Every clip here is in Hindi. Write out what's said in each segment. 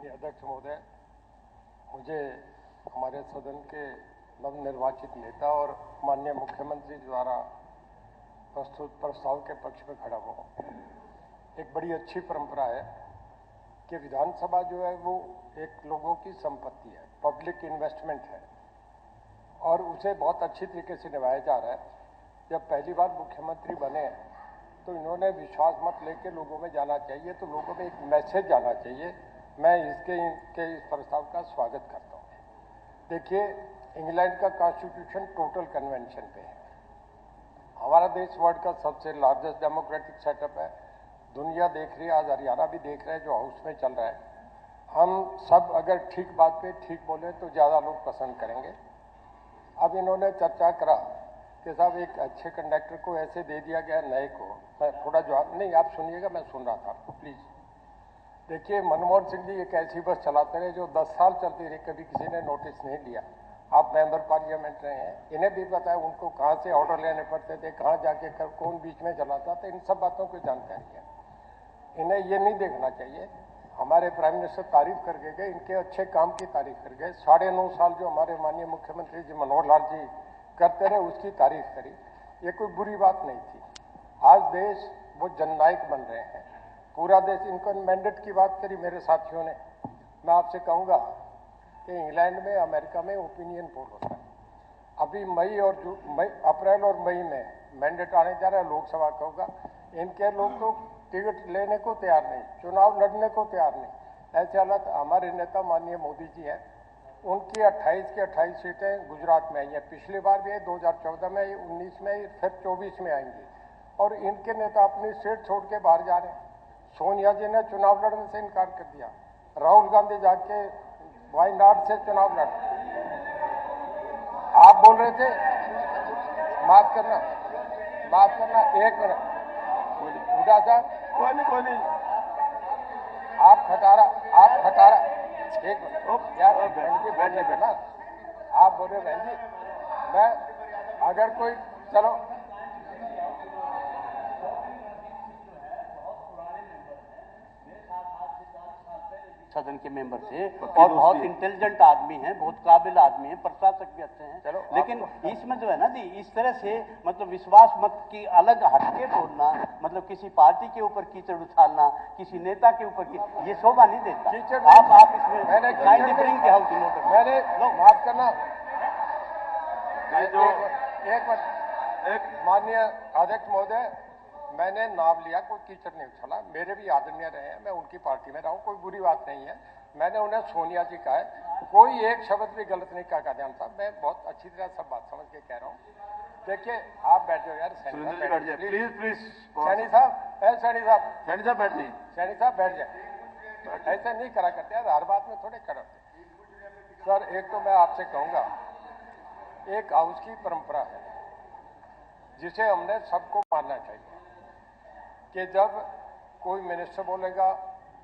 माननीय अध्यक्ष महोदय, मुझे हमारे सदन के नवनिर्वाचित नेता और माननीय मुख्यमंत्री द्वारा प्रस्तुत प्रस्ताव के पक्ष में खड़ा हुआ। एक बड़ी अच्छी परंपरा है कि विधानसभा जो है वो एक लोगों की संपत्ति है, पब्लिक इन्वेस्टमेंट है और उसे बहुत अच्छी तरीके से निभाया जा रहा है। जब पहली बार मुख्यमंत्री बने तो इन्होंने विश्वास मत लेके लोगों में जाना चाहिए, तो लोगों में एक मैसेज जाना चाहिए। मैं इस प्रस्ताव का स्वागत करता हूँ। देखिए, इंग्लैंड का कॉन्स्टिट्यूशन टोटल कन्वेंशन पे है। हमारा देश वर्ल्ड का सबसे लार्जेस्ट डेमोक्रेटिक सेटअप है। दुनिया देख रही है, आज हरियाणा भी देख रहे हैं जो हाउस में चल रहा है। हम सब अगर ठीक बात पे ठीक बोले तो ज़्यादा लोग पसंद करेंगे। अब इन्होंने चर्चा करा कि साहब एक अच्छे कंडक्टर को ऐसे दे दिया गया, नए को। मैं थोड़ा जवाब नहीं, आप सुनिएगा, मैं सुन रहा था आपको, प्लीज। देखिए, मनमोहन सिंह जी एक ऐसी बस चलाते रहे जो 10 साल चलती रही, कभी किसी ने नोटिस नहीं लिया। आप मेंबर पार्लियामेंट रहे हैं, इन्हें भी पता है उनको कहाँ से ऑर्डर लेने पड़ते थे, कहाँ जाके कौन बीच में चलाता था, इन सब बातों की जानकारी है। इन्हें ये नहीं देखना चाहिए। हमारे प्राइम मिनिस्टर तारीफ करके गए, इनके अच्छे काम की तारीफ कर गए। 9.5 साल जो हमारे माननीय मुख्यमंत्री जी मनोहर लाल जी करते रहे, उसकी तारीफ करी। ये कोई बुरी बात नहीं थी। आज देश वो जननायक बन रहे हैं, पूरा देश। इनको मैंडेट की बात करी मेरे साथियों ने। मैं आपसे कहूँगा कि इंग्लैंड में, अमेरिका में ओपिनियन पोल होता है। अभी अप्रैल और मई में मैंडेट आने जा रहा है, लोकसभा का होगा। इनके लोग तो टिकट लेने को तैयार नहीं, चुनाव लड़ने को तैयार नहीं। ऐसे हालात हमारे नेता माननीय मोदी जी हैं, उनकी 28 की 28 सीटें गुजरात में आई हैं। पिछली बार भी 2014 में, 19 में, फिर 24 में आएंगी। और इनके नेता अपनी सीट छोड़ के बाहर जा रहे हैं। सोनिया जी ने चुनाव लड़ने से इनकार कर दिया। राहुल गांधी जाके वायनाड से चुनाव लड़। आप बोल रहे थे, माफ करना, एक मिनट उड़ा साहब, कोई नहीं, आप खटारा, एक मिनट यार, बहन जी बैठने देना। आप बोल रहे बहन जी, मैं अगर कोई, चलो सदन के मेंबर थे और बहुत इंटेलिजेंट आदमी हैं, बहुत काबिल आदमी हैं, प्रशासक भी अच्छे हैं। चलो, लेकिन इसमें जो है ना जी, इस तरह से मतलब विश्वास मत की अलग हटके बोलना, मतलब किसी पार्टी के ऊपर कीचड़ उछालना, किसी नेता के ऊपर, ये शोभा नहीं देता। आप इसमें मैंने माफ करना, एक माननीय अध्यक्ष महोदय, मैंने नाम लिया, कोई कीचड़ नहीं उछाला। मेरे भी आदरणीय रहे हैं, मैं उनकी पार्टी में रहा हूं, कोई बुरी बात नहीं है। मैंने उन्हें सोनिया जी कहा है, कोई एक शब्द भी गलत नहीं कहा जान साहब। मैं बहुत अच्छी तरह सब बात समझ के कह रहा हूं। देखिए, आप बैठ जाओ यार, सैनी साहब बैठ जाए, प्लीज। सैनी साहब बैठ जाइए, सैनी साहब बैठ जाए। ऐसे नहीं करा करते यार, हर बात में थोड़े खड़े होते। सर, एक तो मैं आपसे कहूंगा, एक हाउस की परंपरा है जिसे हमने सबको मानना चाहिए कि जब कोई मिनिस्टर बोलेगा,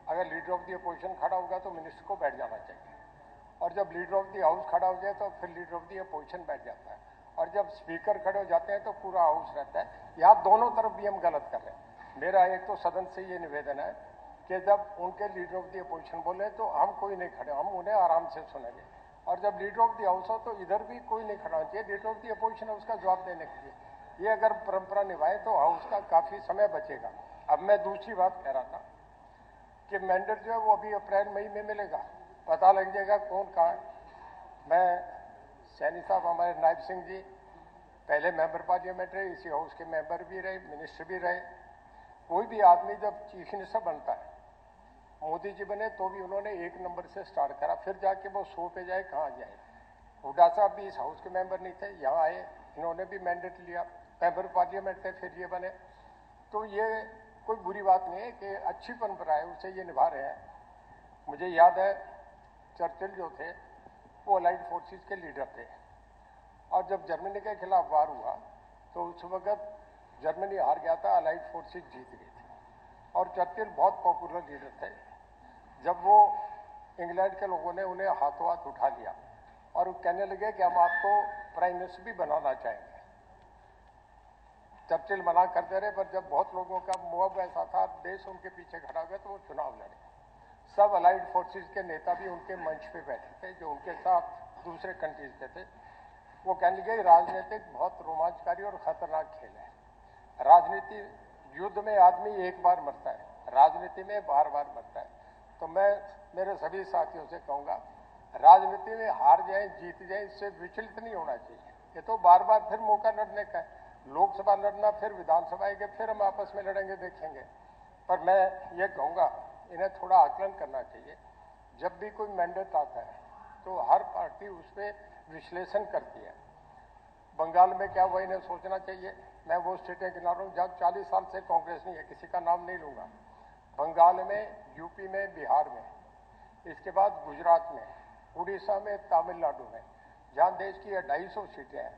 अगर लीडर ऑफ द अपोजिशन खड़ा होगा तो मिनिस्टर को बैठ जाना चाहिए। और जब लीडर ऑफ द हाउस खड़ा हो जाए तो फिर लीडर ऑफ द अपोजिशन बैठ जाता है। और जब स्पीकर खड़े हो जाते हैं तो पूरा हाउस रहता है। यहाँ दोनों तरफ भी हम गलत कर रहे हैं। मेरा एक तो सदन से ये निवेदन है कि जब उनके लीडर ऑफ द अपोजिशन बोले तो हम कोई नहीं खड़े, हम उन्हें आराम से सुनेंगे। और जब लीडर ऑफ द हाउस हो तो इधर भी कोई नहीं खड़ा होना चाहिए, लीडर ऑफ द अपोजिशन है उसका जवाब देने के लिए। ये अगर परंपरा निभाए तो हाउस का काफी समय बचेगा। अब मैं दूसरी बात कह रहा था कि मैंडेट जो है वो अभी अप्रैल मई में मिलेगा, पता लग जाएगा कौन कहाँ है। मैं सैनी साहब, हमारे नायब सिंह जी पहले मेंबर पार्लियामेंट रहे, इसी हाउस के मेंबर भी रहे, मिनिस्टर भी रहे। कोई भी आदमी जब चीफ मिनिस्टर बनता है, मोदी जी बने तो भी उन्होंने 1 नंबर से स्टार्ट करा, फिर जाके वो 100 पे जाए, कहाँ जाए। हुड्डा साहब भी इस हाउस के मेंबर नहीं थे, यहाँ आए, इन्होंने भी मैंडेट लिया, मेंबर पार्लियामेंट थे, फिर ये बने। तो ये कोई बुरी बात नहीं है कि अच्छी परंपरा है, उसे ये निभा रहे हैं। मुझे याद है चर्चिल जो थे वो अलाइड फोर्सेस के लीडर थे, और जब जर्मनी के खिलाफ वार हुआ तो उस वक्त जर्मनी हार गया था, अलाइड फोर्सेस जीत गई थी। और चर्चिल बहुत पॉपुलर लीडर थे। जब वो इंग्लैंड के लोगों ने उन्हें हाथों हाथ उठा लिया और वो कहने लगे कि हम आपको प्राइम मिनिस्टर भी बनाना चाहेंगे, चर्चिल मना करते रहे। पर जब बहुत लोगों का मोह ऐसा था, देश उनके पीछे खड़ा हो गया, तो वो चुनाव लड़े। सब अलाइड फोर्सेस के नेता भी उनके मंच पे बैठे थे, जो उनके साथ दूसरे कंट्रीज के थे। वो कहने लगे राजनीतिक बहुत रोमांचकारी और खतरनाक खेल है। राजनीति, युद्ध में आदमी एक बार मरता है, राजनीति में बार बार मरता है। तो मैं मेरे सभी साथियों से कहूंगा, राजनीति में हार जाए जीत जाए इससे विचलित नहीं होना चाहिए। ये तो बार बार फिर मौका लड़ने का है, लोकसभा लड़ना, फिर विधानसभा आएगी, फिर हम आपस में लड़ेंगे, देखेंगे। पर मैं ये कहूंगा, इन्हें थोड़ा आकलन करना चाहिए। जब भी कोई मैंडेट आता है तो हर पार्टी उस पर विश्लेषण करती है। बंगाल में क्या हुआ इन्हें सोचना चाहिए। मैं वो स्टेटें गिना रहा हूँ जहाँ 40 साल से कांग्रेस नहीं है, किसी का नाम नहीं लूंगा। बंगाल में, यूपी में, बिहार में, इसके बाद गुजरात में, उड़ीसा में, तमिलनाडु में, जहाँ देश की 250 सीटें हैं,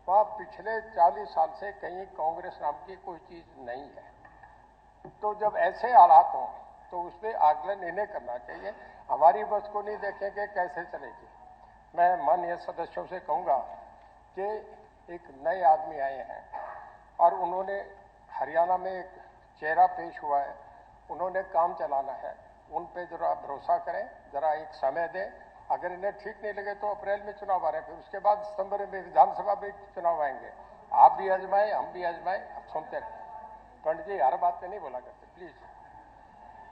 वहाँ पिछले 40 साल से कहीं कांग्रेस नाम की कोई चीज नहीं है। तो जब ऐसे हालात हों तो उस पर आकलन इन्हें करना चाहिए। हमारी बस को नहीं देखेंगे कैसे चलेगी। मैं माननीय सदस्यों से कहूँगा कि एक नए आदमी आए हैं और उन्होंने हरियाणा में एक चेहरा पेश हुआ है, उन्होंने काम चलाना है, उन पे जरा भरोसा करें, जरा एक समय दें। अगर इन्हें ठीक नहीं लगे तो अप्रैल में चुनाव आ रहे हैं, फिर उसके बाद सितंबर में विधानसभा में चुनाव आएंगे। आप भी आजमाएं, हम भी आजमाएं, अब सुनते रहें। पंडित जी हर बात पे नहीं बोला करते प्लीज।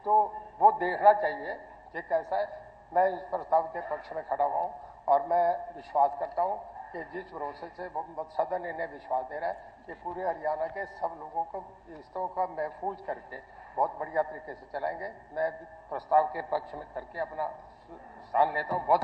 तो वो देखना चाहिए कि कैसा है। मैं इस प्रस्ताव के पक्ष में खड़ा हुआ हूँ और मैं विश्वास करता हूँ कि जिस भरोसे से सदन इन्हें विश्वास दे रहा है कि पूरे हरियाणा के सब लोगों को रिश्तों का महफूज करके बहुत बढ़िया तरीके से चलाएंगे। मैं प्रस्ताव के पक्ष में करके अपना स्थान लेता हूँ। बहुत